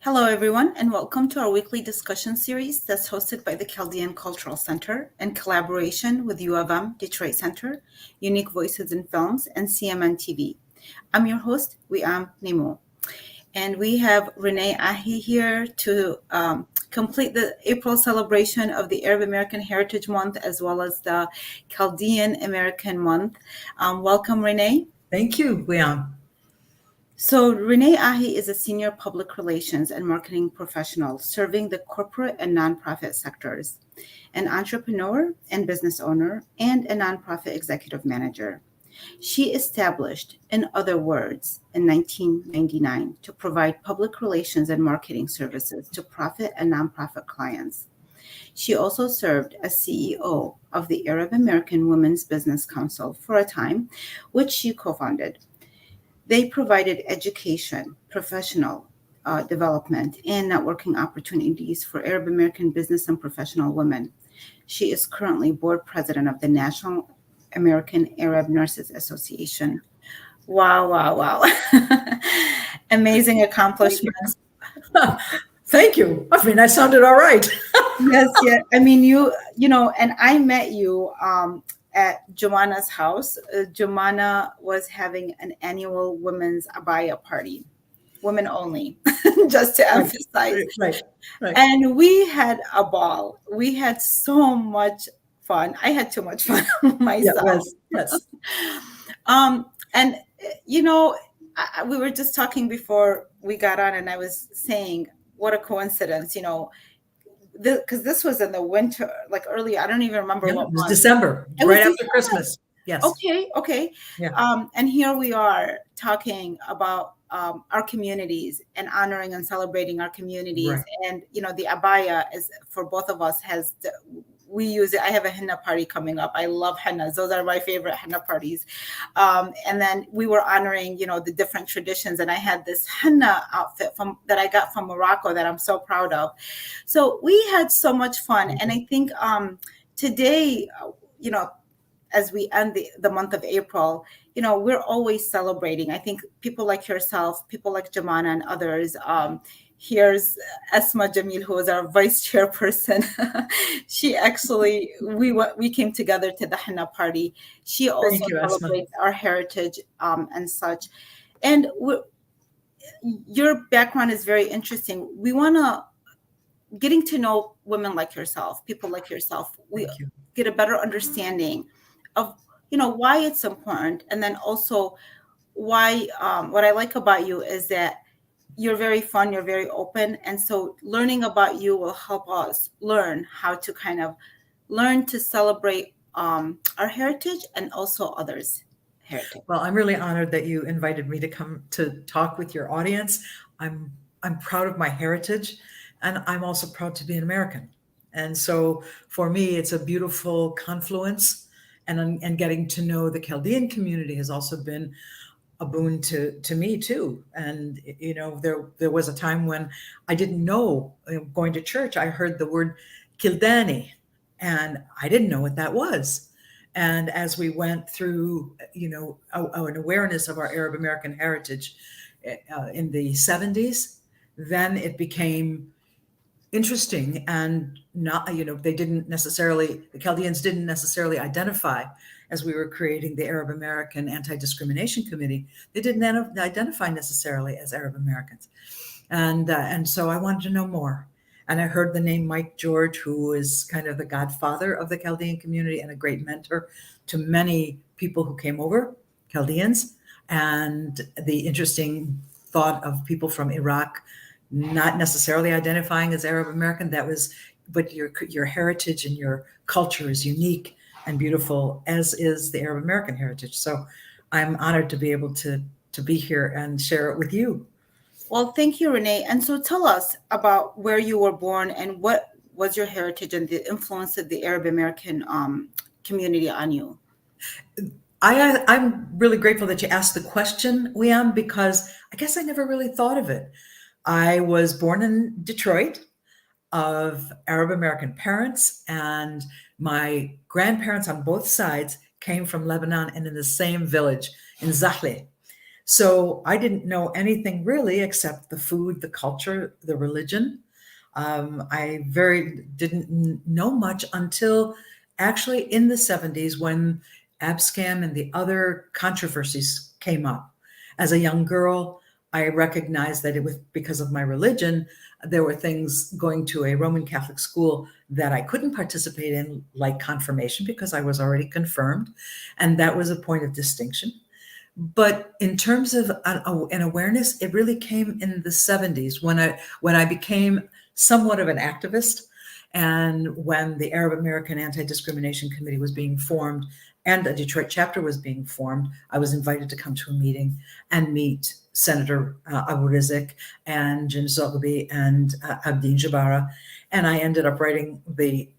Hello, everyone, and welcome to our weekly discussion series that's hosted by the Chaldean Cultural Center in collaboration with U of M Detroit Center, Unique Voices in Films, and CMN TV. I'm your host, Wiam Nemo, and we have Renee Ahee here to complete the April celebration of the Arab American Heritage Month as well as the Chaldean American Month. Welcome, Renee. Thank you, Wiam. So Renee Ahee is a senior public relations and marketing professional serving the corporate and nonprofit sectors, an entrepreneur and business owner, and a nonprofit executive manager. She established, in other words, in 1999 to provide public relations and marketing services to profit and nonprofit clients. She also served as CEO of the Arab American Women's Business Council for a time, which she co-founded. They provided education, professional development, and networking opportunities for Arab American business and professional women. She is currently board president of the National American Arab Nurses Association. Wow, wow, wow. Amazing accomplishments. Thank you. I mean, that sounded all right. Yes, yeah. I mean, you know, and I met you at Jomana's house. Jomana was having an annual women's abaya party, women only, just to emphasize. Right. And we had a ball. We had so much fun. I had too much fun myself. Yes. And you know, we were just talking before we got on, and I was saying, what a coincidence, you know. Because this was in the winter, like early, I don't even remember what It was month. December, right after Christmas. Yes. Okay. Yeah. And here we are talking about our communities and honoring and celebrating our communities. Right. And, you know, the abaya is for both of us we use it. I have a henna party coming up. I love hennas. Those are my favorite henna parties. And then we were honoring, you know, the different traditions. And I had this henna outfit that I got from Morocco that I'm so proud of. So we had so much fun. And I think today, you know, as we end the month of April, you know, we're always celebrating. I think people like yourself, people like Jomana and others, here's Esma Jamil, who is our vice chairperson. She actually, we came together to the henna party. She also celebrates our heritage and such. And your background is very interesting. We want to getting to know women like yourself, people like yourself. We get a better understanding of, you know, why it's important. And then also why, what I like about you is that you're very fun, you're very open. And so learning about you will help us learn how to kind of learn to celebrate our heritage and also others' heritage. Well, I'm really honored that you invited me to come to talk with your audience. I'm proud of my heritage, and I'm also proud to be an American. And so for me, it's a beautiful confluence, and getting to know the Chaldean community has also been a boon to me too. And you know, there was a time when I didn't know, going to church, I heard the word Kildani, and I didn't know what that was. And as we went through, you know, an awareness of our Arab American heritage in the 70s, then it became interesting. And not, you know, the Chaldeans didn't necessarily identify, as we were creating the Arab American Anti-Discrimination Committee, they didn't identify necessarily as Arab Americans. And so I wanted to know more. And I heard the name Mike George, who is kind of the godfather of the Chaldean community and a great mentor to many people who came over, Chaldeans, and the interesting thought of people from Iraq not necessarily identifying as Arab American. But your heritage and your culture is unique and beautiful, as is the Arab American heritage. So I'm honored to be able to be here and share it with you. Well, thank you, Renee. And so tell us about where you were born and what was your heritage and the influence of the Arab American community on you. I'm really grateful that you asked the question, Wiam, because I guess I never really thought of it. I was born in Detroit of Arab American parents, and my grandparents on both sides came from Lebanon and in the same village in Zahle. So I didn't know anything really except the food, the culture, the religion. I very didn't know much until actually in the 70s when Abscam and the other controversies came up. As a young girl, I recognized that it was because of my religion. There were things going to a Roman Catholic school that I couldn't participate in, like confirmation, because I was already confirmed. And that was a point of distinction. But in terms of an awareness, it really came in the 70s when I became somewhat of an activist, and when the Arab American Anti-Discrimination Committee was being formed and a Detroit chapter was being formed. I was invited to come to a meeting and meet Senator Abu Rizik and Jim Zogby and Abdin Jabara, and I ended up writing the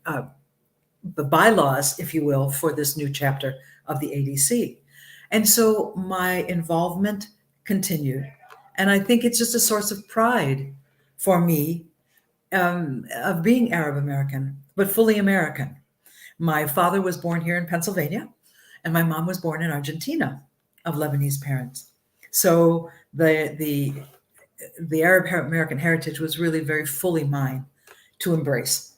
bylaws, if you will, for this new chapter of the ADC. And so my involvement continued. And I think it's just a source of pride for me, of being Arab American, but fully American. My father was born here in Pennsylvania, and my mom was born in Argentina, of Lebanese parents. So the Arab American heritage was really very fully mine to embrace.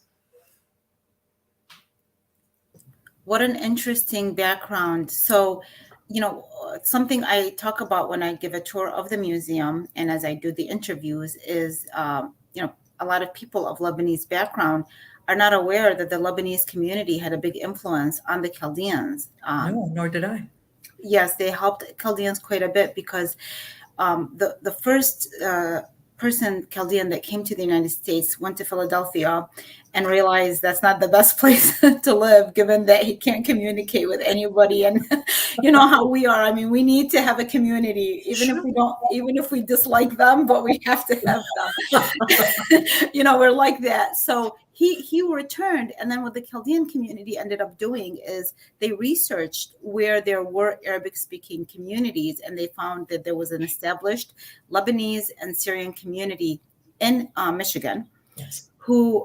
What an interesting background. So, something I talk about when I give a tour of the museum and as I do the interviews is, a lot of people of Lebanese background are not aware that the Lebanese community had a big influence on the Chaldeans. No, nor did I. Yes, they helped Chaldeans quite a bit because the first person, Chaldean, that came to the United States went to Philadelphia and realized that's not the best place to live, given that he can't communicate with anybody. And you know how we are. I mean, we need to have a community, even if we don't, even if we dislike them, but we have to have them. We're like that. So he returned, and then what the Chaldean community ended up doing is they researched where there were Arabic-speaking communities, and they found that there was an established Lebanese and Syrian community in Michigan. Yes.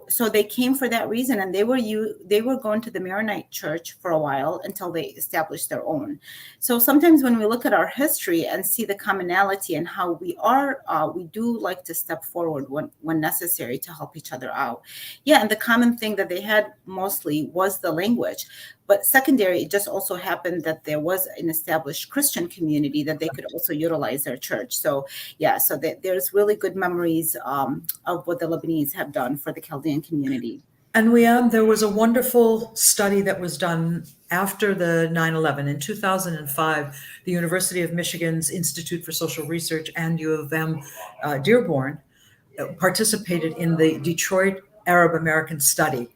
So they came for that reason, and they were going to the Maronite church for a while until they established their own. So sometimes when we look at our history and see the commonality and how we are, we do like to step forward when necessary to help each other out. Yeah, and the common thing that they had mostly was the language. But secondary, it just also happened that there was an established Christian community that they could also utilize their church. So yeah, so there's really good memories of what the Lebanese have done for the Chaldean community. And there was a wonderful study that was done after the 9/11. In 2005, the University of Michigan's Institute for Social Research and U of M Dearborn participated in the Detroit Arab American Study.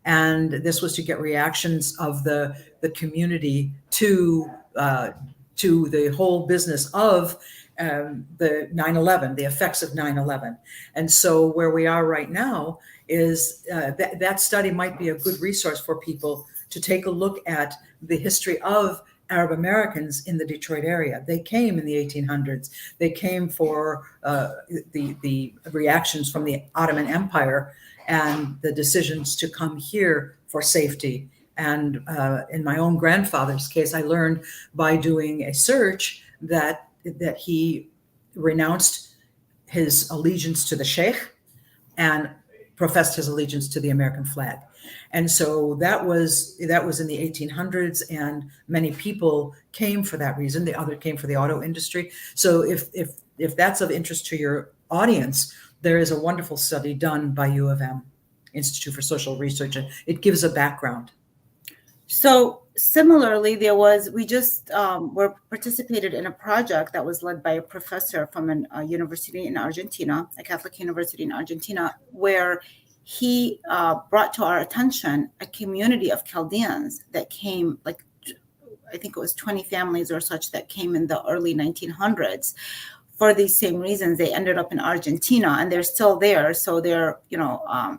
And this was to get reactions of the community to the whole business of the 9/11, the effects of 9/11. And so where we are right now is that study might be a good resource for people to take a look at the history of Arab Americans in the Detroit area. They came in the 1800s. They came for the reactions from the Ottoman Empire and the decisions to come here for safety. And in my own grandfather's case, I learned by doing a search that he renounced his allegiance to the Sheikh and professed his allegiance to the American flag. And so that was in the 1800s, and many people came for that reason. The other came for the auto industry. So if that's of interest to your audience, there is a wonderful study done by U of M, Institute for Social Research, and it gives a background. So similarly, we just participated in a project that was led by a professor from a university in Argentina, a Catholic university in Argentina, where he brought to our attention a community of Chaldeans that came, like, I think it was 20 families or such that came in the early 1900s. For these same reasons, they ended up in Argentina, and they're still there. So their,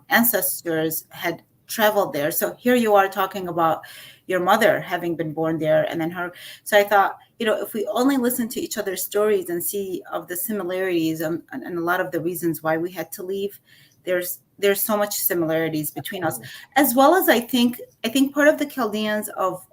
ancestors had traveled there. So here you are talking about your mother having been born there, and then her. So I thought, if we only listen to each other's stories and see of the similarities and a lot of the reasons why we had to leave, there's there's so much similarities between us, Absolutely. as well as I think part of the Chaldeans of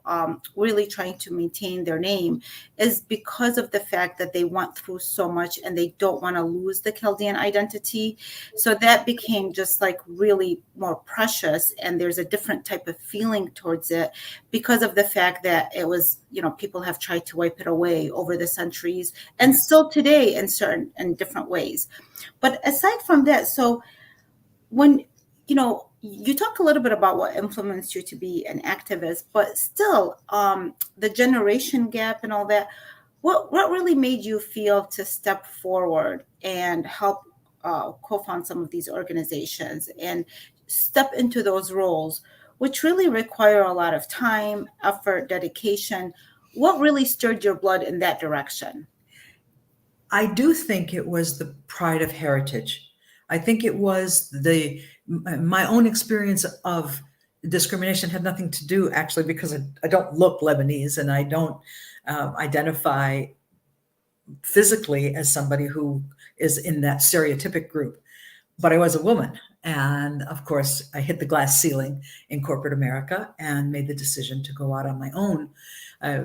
really trying to maintain their name is because of the fact that they went through so much and they don't want to lose the Chaldean identity. So that became just like really more precious, and there's a different type of feeling towards it because of the fact that it was, people have tried to wipe it away over the centuries and Yes. still today in certain and different ways. But aside from that, so when you talk a little bit about what influenced you to be an activist, but still the generation gap and all that, what really made you feel to step forward and help co-found some of these organizations and step into those roles, which really require a lot of time, effort, dedication? What really stirred your blood in that direction? I do think it was the pride of heritage. I think it was my own experience of discrimination had nothing to do actually because I don't look Lebanese and I don't identify physically as somebody who is in that stereotypic group, but I was a woman. And of course, I hit the glass ceiling in corporate America and made the decision to go out on my own uh,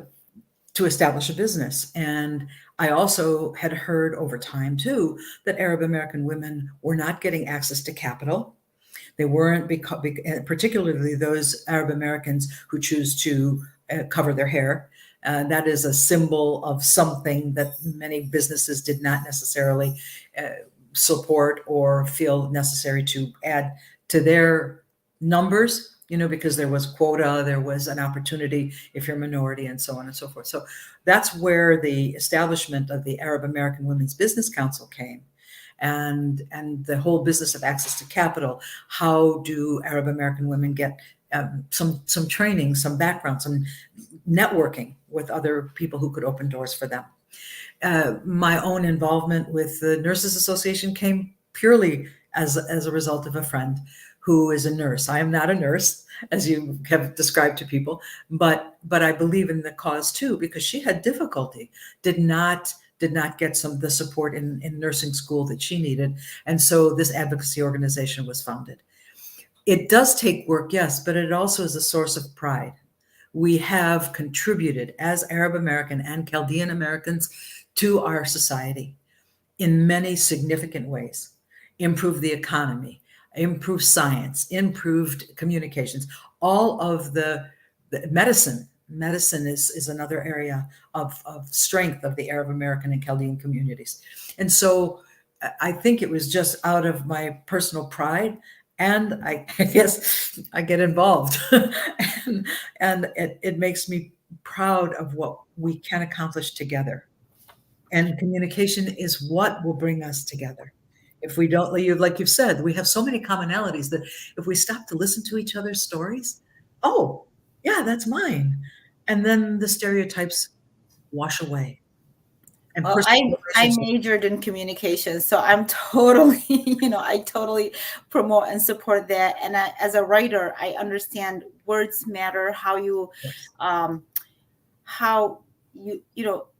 to establish a business. And I also had heard over time, too, that Arab American women were not getting access to capital. They weren't, particularly those Arab Americans who choose to cover their hair. That is a symbol of something that many businesses did not necessarily support or feel necessary to add to their numbers, because there was quota, there was an opportunity if you're a minority, and so on and so forth. So that's where the establishment of the Arab American Women's Business Council came. And the whole business of access to capital. How do Arab American women get some training, some background, some networking with other people who could open doors for them? My own involvement with the Nurses Association came purely as a result of a friend who is a nurse. I am not a nurse, as you have described to people, but I believe in the cause too, because she had difficulty, did not get the support in nursing school that she needed. And so this advocacy organization was founded. It does take work, yes, but it also is a source of pride. We have contributed as Arab American and Chaldean Americans to our society in many significant ways. Improved the economy, improved science, improved communications, all of the medicine. Medicine is another area of strength of the Arab American and Chaldean communities. And so I think it was just out of my personal pride, and I guess I get involved. and it makes me proud of what we can accomplish together. And communication is what will bring us together. If we don't, like you've said, we have so many commonalities that if we stop to listen to each other's stories, oh, yeah, that's mine. And then the stereotypes wash away. And Well, personal I relationships. majored in communication, so I'm totally, I totally promote and support that. And as a writer, I understand words matter, um, how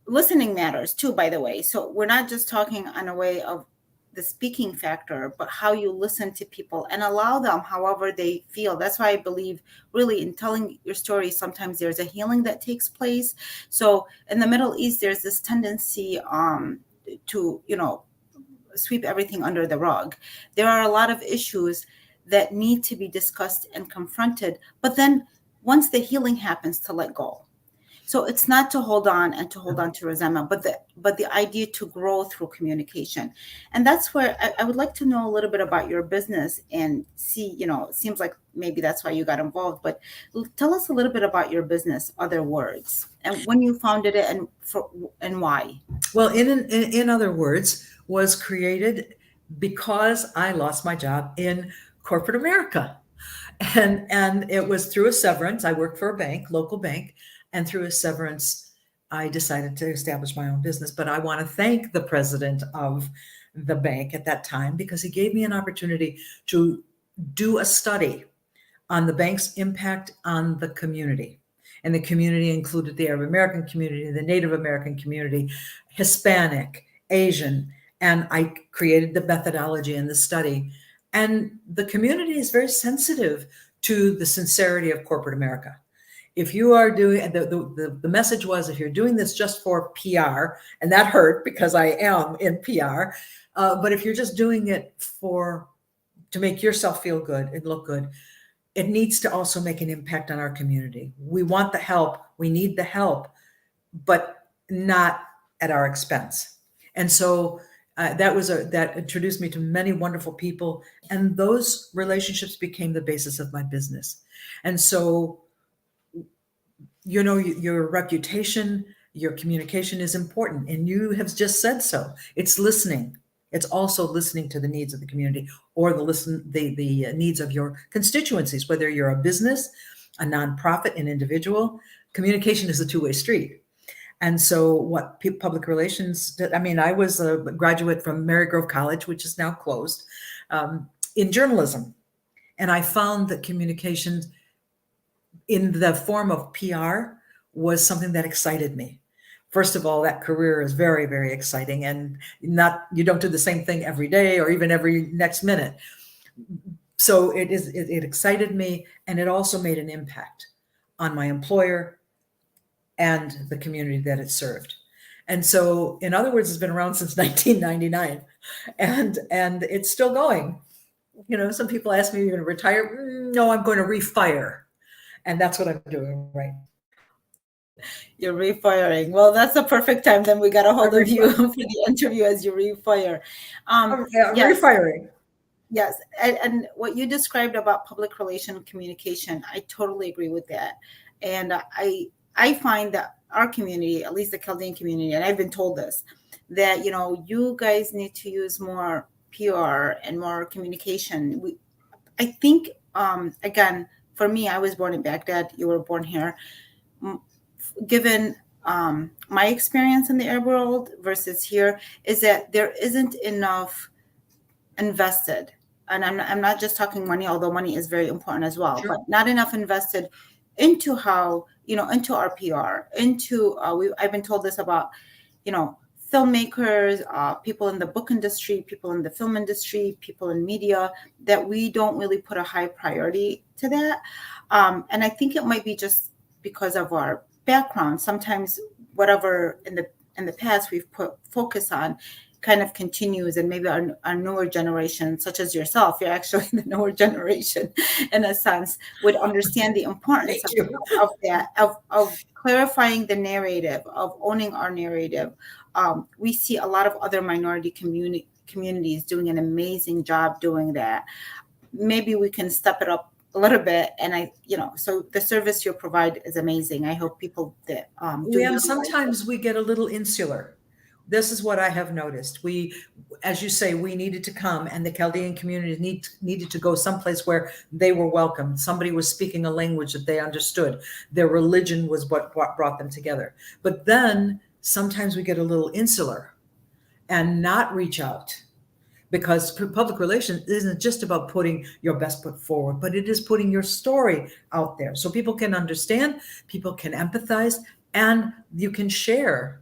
listening matters too, by the way. So we're not just talking on a way of the speaking factor, but how you listen to people and allow them however they feel. That's why I believe really in telling your story, sometimes there's a healing that takes place. So in the Middle East, there's this tendency to, sweep everything under the rug. There are a lot of issues that need to be discussed and confronted, but then once the healing happens, to let go. So it's not to hold on and to hold on to resentment, but the idea to grow through communication. And that's where I would like to know a little bit about your business and see, it seems like maybe that's why you got involved, but tell us a little bit about your business, Other Words, and when you founded it and why. Well, in other words, was created because I lost my job in corporate America. And it was through a severance. I worked for a bank, local bank, and through a severance, I decided to establish my own business. But I want to thank the president of the bank at that time because he gave me an opportunity to do a study on the bank's impact on the community. And the community included the Arab American community, the Native American community, Hispanic, Asian. And I created the methodology and the study. And the community is very sensitive to the sincerity of corporate America. If you are doing the message was, if you're doing this just for PR, and that hurt because I am in PR, but if you're just doing it to make yourself feel good and look good, it needs to also make an impact on our community. We want the help, we need the help, but not at our expense. And so that introduced me to many wonderful people, and those relationships became the basis of my business. And so, your reputation, your communication is important, and you have just said so. It's listening. It's also listening to the needs of the community, or the needs of your constituencies, whether you're a business, a nonprofit, an individual. Communication is a two-way street. And so what public relations did, I was a graduate from Marygrove College, which is now closed, in journalism. And I found that communication in the form of PR was something that excited me. First of all, that career is very, very exciting, and you don't do the same thing every day or even every next minute. So it excited me, and it also made an impact on my employer and the community that it served. And so, in other words, it's been around since 1999, and it's still going. Some people ask me, "You're going to retire?" No, I'm going to refire, and that's what I'm doing right now. You're refiring. Well, that's the perfect time. Then we got a hold of you for the interview as you refire. Yes. Refiring. Yes, and what you described about public relation communication, I totally agree with that. And I find that our community, at least the Chaldean community, and I've been told this, that you guys need to use more PR and more communication. I think again, for me, I was born in Baghdad. You were born here. Given my experience in the Arab world versus here, is that there isn't enough invested. And I'm not just talking money, although money is very important as well, Sure. but not enough invested into how, into our PR, I've been told this about, filmmakers, people in the book industry, people in the film industry, people in media, that we don't really put a high priority to that. And I think it might be just because of our background. Sometimes whatever in the past we've put focus on kind of continues, and maybe our newer generation, such as yourself, you're actually the newer generation in a sense, would understand the importance of that, of clarifying the narrative, of owning our narrative. We see a lot of other minority communities doing an amazing job doing that. Maybe we can step it up a little bit, and so the service you provide is amazing. I hope people that sometimes we get a little insular. This is what I have noticed. We, as you say, we needed to come, and the Chaldean community needed to go someplace where they were welcome. Somebody was speaking a language that they understood. Their religion was what brought them together. But then sometimes we get a little insular and not reach out, because public relations isn't just about putting your best foot forward, but it is putting your story out there so people can understand, people can empathize, and you can share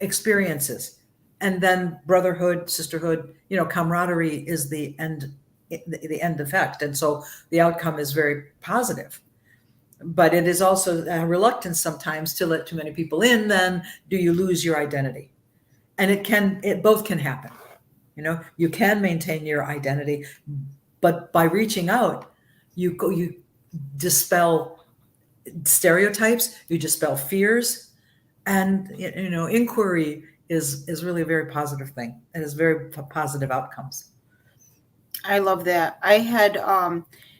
experiences. And then brotherhood, sisterhood, camaraderie is the end effect. And so the outcome is very positive. But it is also a reluctance sometimes to let too many people in. Then do you lose your identity? And it both can happen. You can maintain your identity, but by reaching out, you dispel stereotypes, you dispel fears, and inquiry is really a very positive thing, and has very positive outcomes. I love that. I had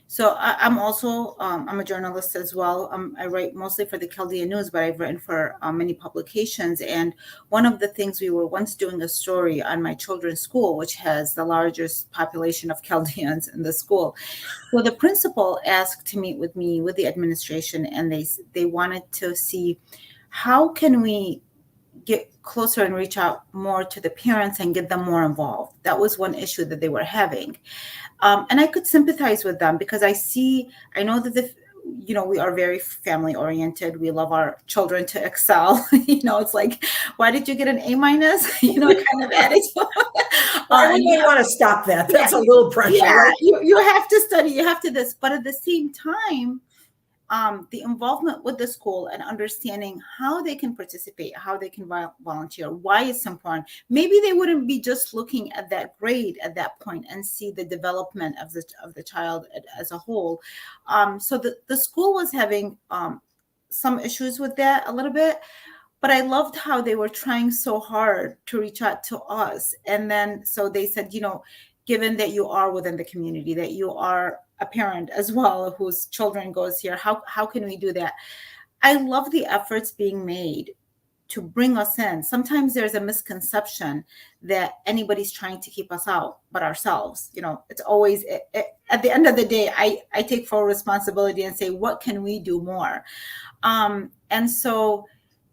so I'm also I'm a journalist as well. I write mostly for the Chaldean News, but I've written for many publications. And one of the things, we were once doing a story on my children's school, which has the largest population of Chaldeans in the school. So the principal asked to meet with me, with the administration, and they wanted to see how can we get closer and reach out more to the parents and get them more involved. That was one issue that they were having. And I could sympathize with them, because I know that we are very family oriented. We love our children to excel. It's like, why did you get an A minus? Kind of attitude. I really want to stop that. That's a little pressure, Yeah, right? you have to study, you have to this, but at the same time, the involvement with the school and understanding how they can participate, how they can volunteer, why it's important. Maybe they wouldn't be just looking at that grade at that point and see the development of the child as a whole. So the school was having some issues with that a little bit, but I loved how they were trying so hard to reach out to us. And then so they said, given that you are within the community, that you are a parent as well whose children goes here, how can we do that? I love the efforts being made to bring us in. Sometimes there's a misconception that anybody's trying to keep us out but ourselves. It's always at the end of the day, I take full responsibility and say, what can we do more? And so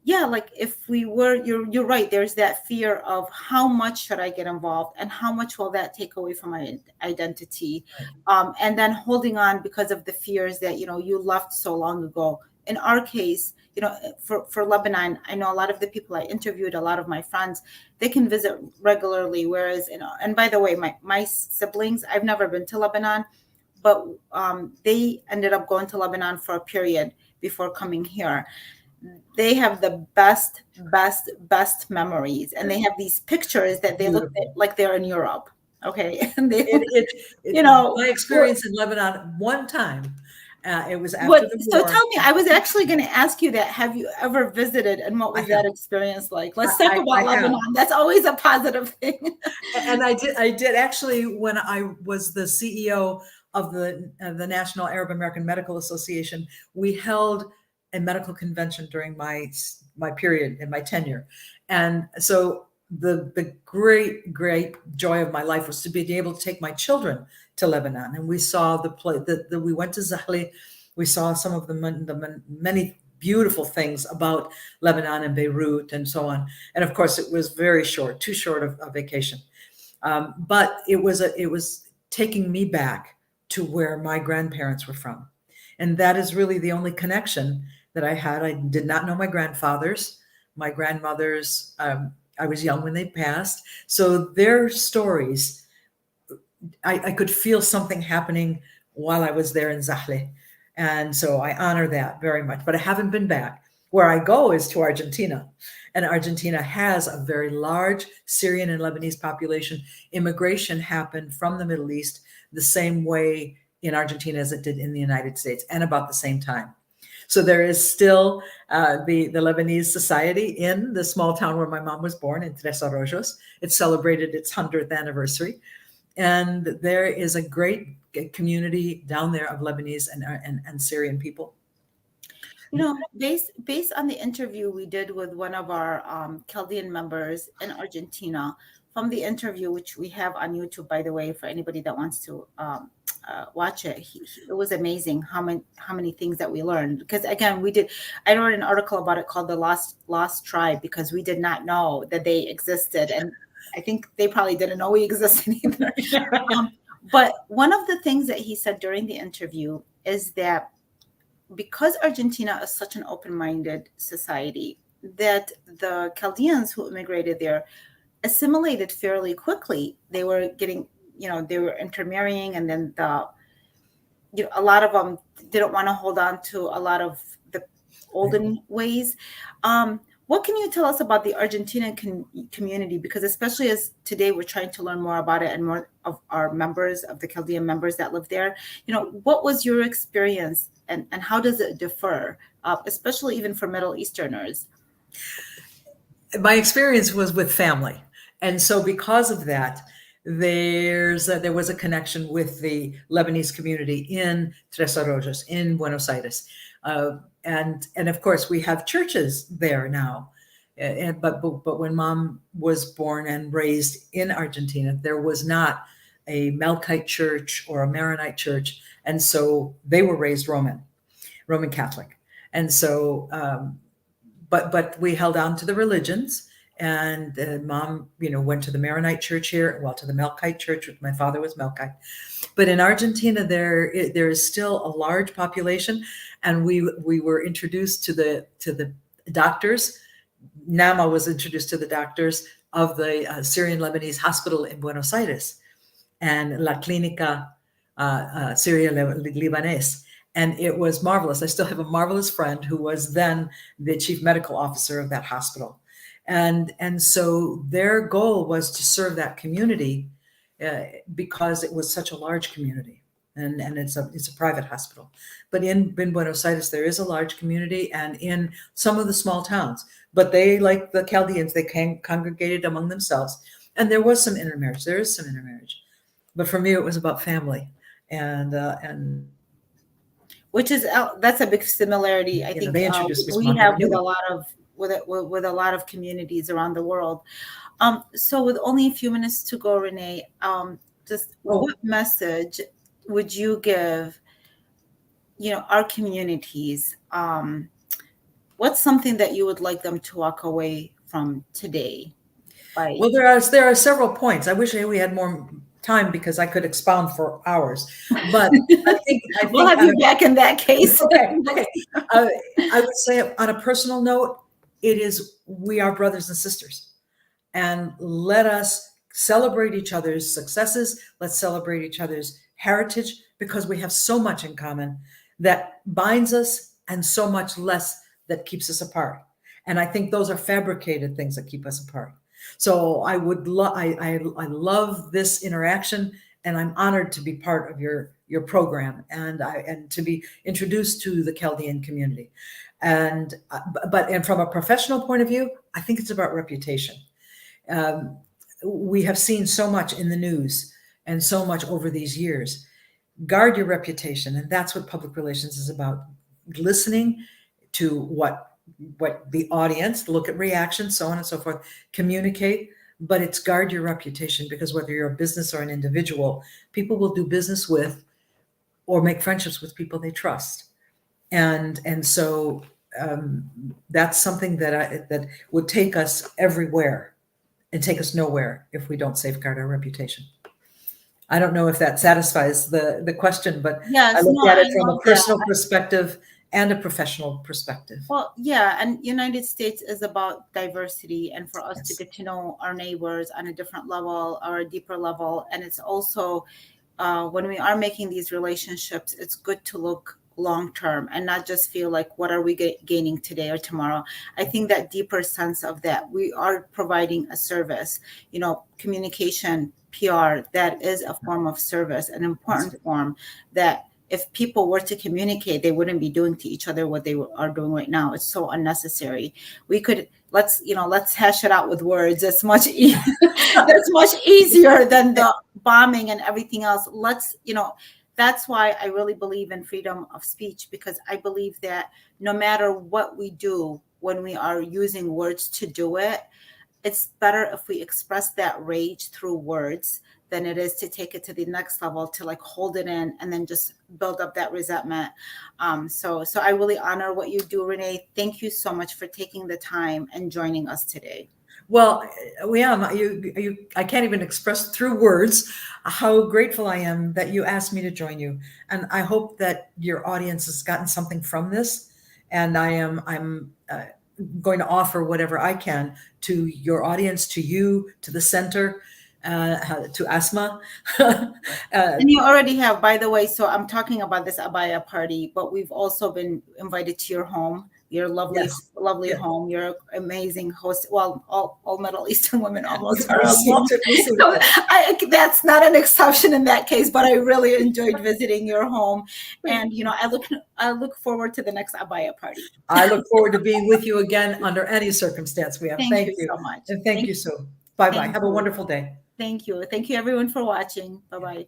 yeah, like if we were, you're right, there's that fear of how much should I get involved and how much will that take away from my identity, and then holding on because of the fears that you left so long ago. In our case, for Lebanon, I know a lot of the people I interviewed, a lot of my friends, they can visit regularly, whereas and by the way, my siblings, I've never been to Lebanon, but they ended up going to Lebanon for a period before coming here. They have the best memories, and they have these pictures that they look at like they're in Europe. Okay. And they My experience in Lebanon one time, it was after the war. So tell me, I was actually going to ask you that. Have you ever visited, and what was that experience like? Let's talk about Lebanon. That's always a positive thing. And I did actually, when I was the CEO of the National Arab American Medical Association, we held a medical convention during my period in my tenure. And so the great joy of my life was to be able to take my children to Lebanon. And we saw we went to Zahli. We saw some of the many beautiful things about Lebanon and Beirut and so on. And of course, it was very short, too short of a vacation. But it was taking me back to where my grandparents were from. And that is really the only connection that I had. I did not know my grandfathers. My grandmothers, I was young when they passed. So their stories, I could feel something happening while I was there in Zahle. And so I honor that very much. But I haven't been back. Where I go is to Argentina. And Argentina has a very large Syrian and Lebanese population. Immigration happened from the Middle East the same way in Argentina as it did in the United States, and about the same time. So there is still the Lebanese society in the small town where my mom was born, in Tres Arroyos. It celebrated its 100th anniversary. And there is a great community down there of Lebanese and Syrian people. Based on the interview we did with one of our Chaldean members in Argentina, from the interview, which we have on YouTube, by the way, for anybody that wants to watch it, it was amazing how many things that we learned. Because again, I wrote an article about it called the Lost Tribe, because we did not know that they existed, and I think they probably didn't know we existed either. But one of the things that he said during the interview is that because Argentina is such an open-minded society, that the Chaldeans who immigrated there assimilated fairly quickly. They were getting, they were intermarrying, and then a lot of them didn't want to hold on to a lot of the olden ways. What can you tell us about the Argentinian community? Because especially as today we're trying to learn more about it, and more of our members, of the Chaldean members that live there, what was your experience, and how does it differ, especially even for Middle Easterners? My experience was with family. And so because of that, there was a connection with the Lebanese community in Tres Arroyos, in Buenos Aires. And of course, we have churches there now. But when Mom was born and raised in Argentina, there was not a Melkite church or a Maronite church. And so they were raised Roman Catholic. And so, but we held on to the religions. And mom, went to the Maronite church here, well, to the Melkite church, which my father was Melkite. But in Argentina, there is still a large population, and we were introduced to the doctors. Nama was introduced to the doctors of the Syrian Lebanese hospital in Buenos Aires and La Clínica Syria Libanese. And it was marvelous. I still have a marvelous friend who was then the chief medical officer of that hospital. And so their goal was to serve that community because it was such a large community. And it's a private hospital. But in Buenos Aires, there is a large community, and in some of the small towns. But they, like the Chaldeans, they congregated among themselves. And there was some intermarriage. There is some intermarriage. But for me, it was about family. And which is that's a big similarity. I think they introduced me we have with a lot of with a lot of communities around the world. So with only a few minutes to go, Renee, what message would you give, our communities? What's something that you would like them to walk away from today? Well, there are several points. I wish we had more time because I could expound for hours, but I think we'll have you back in that case. Okay. I would say on a personal note, we are brothers and sisters, and let us celebrate each other's successes. Let's celebrate each other's heritage, because we have so much in common that binds us and so much less that keeps us apart. And I think those are fabricated things that keep us apart. So I love this interaction, and I'm honored to be part of your program and to be introduced to the Chaldean community. And from a professional point of view, I think it's about reputation. We have seen so much in the news and so much over these years. Guard your reputation, and that's what public relations is about. Listening to what the audience, look at reactions, so on and so forth, communicate, but it's guard your reputation, because whether you're a business or an individual, people will do business with or make friendships with people they trust. And so that's something that would take us everywhere and take us nowhere if we don't safeguard our reputation. I don't know if that satisfies the question, but yes, I look at it from a personal perspective and a professional perspective. Well, yeah, and United States is about diversity, and for us to get to know our neighbors on a different level or a deeper level. And it's also when we are making these relationships, it's good to look long term and not just feel like, what are we gaining today or tomorrow? I think that deeper sense of that we are providing a service, communication, PR, that is a form of service, an important form that if people were to communicate, they wouldn't be doing to each other what they are doing right now. It's so unnecessary. Let's hash it out with words. That's much that's much easier than the bombing and everything else. That's why I really believe in freedom of speech, because I believe that no matter what we do, when we are using words to do it, it's better if we express that rage through words than it is to take it to the next level, to hold it in and then just build up that resentment. So I really honor what you do, Renee. Thank you so much for taking the time and joining us today. Well, I can't even express through words how grateful I am that you asked me to join you. And I hope that your audience has gotten something from this. And I'm going to offer whatever I can to your audience, to you, to the center, to Asma. And you already have, by the way, so I'm talking about this abaya party, but we've also been invited to your home, your lovely, lovely home. You're an amazing host. Well, all Middle Eastern women almost are. So that's not an exception in that case, but I really enjoyed visiting your home. And, I look forward to the next abaya party. I look forward to being with you again under any circumstance we have. Thank you so much. And thank you so. Bye-bye. Have a wonderful day. Thank you. Thank you, everyone, for watching. Bye-bye.